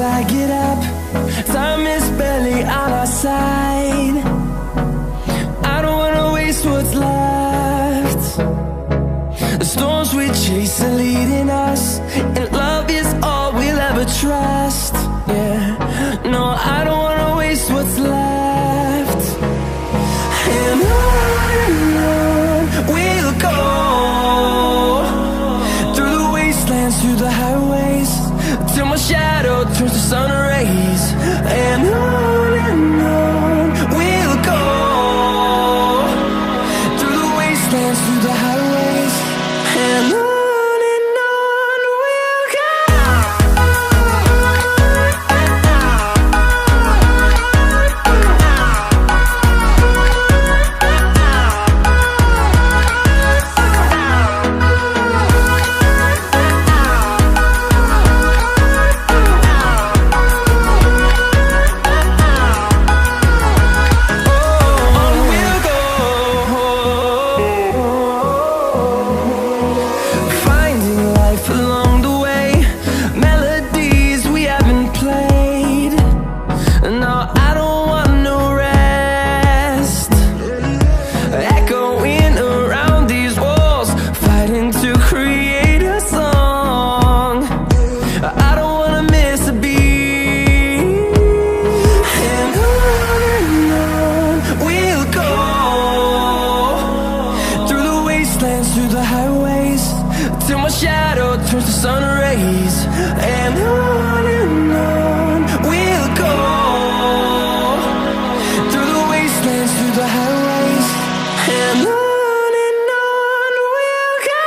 till I get up. Time is barely on our side. I don't wanna waste what's left. The storms we chase are leading us, and love is all we'll ever trust. Yeah, no, I don't wanna waste what's left. And on we'll go, through the wastelands, through the highways, till my shadow turns to sun rays. And on we'll go, through the wastelands, through the highways, and on we'll go. Along the way, melodies we haven't played. No, I don't want no rest. Echoing around these walls, fighting to create a song. I don't wanna miss a beat. And on we'll go, through the wastelands, through the highways, till my shadow turns to sun rays. And on we'll go, through the wastelands, through the highways, and on we'll go.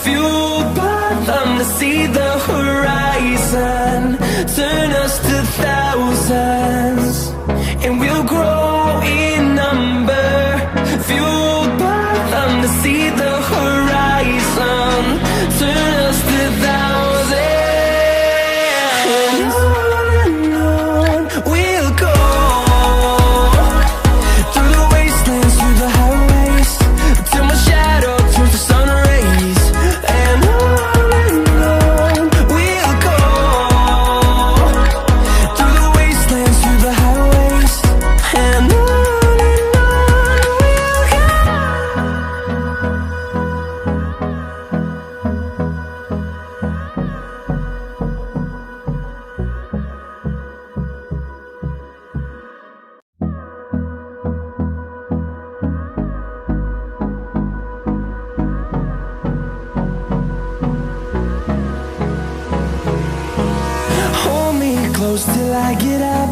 Fueled by them to see the horizon, turn us to thousands, and we'll grow in number. Fueled by them to see the horizon, turn us to thousands, and on we'll go, through the wastelands, through the highways, till my shadow turns to sun rays. And on we'll go, through the wastelands, through the highways, and on we'll go. Hold me close till I get up.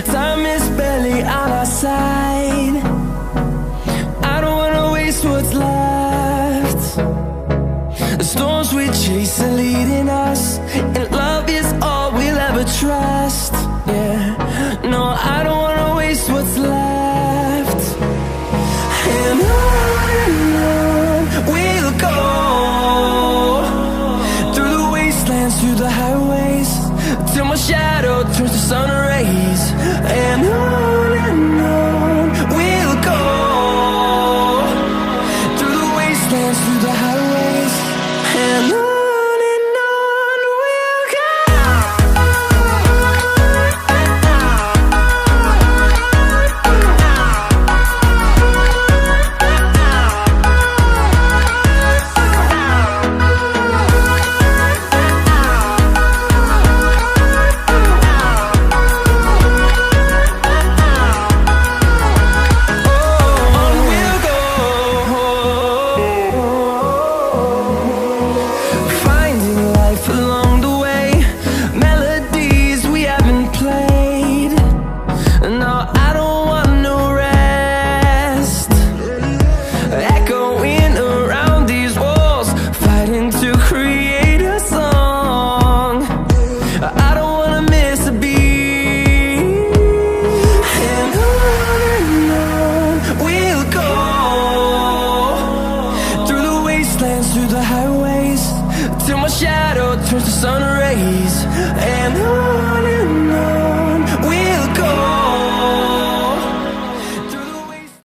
Time is barely on our side. I don't wanna waste what's left. The storms we chase are leading us, and love is all we'll ever trust. Yeah, no, I don't wanna waste what's left. And on we'll go, through the wastelands, through the highways, till my shadow turns to sun rays. And on we'll melodies, and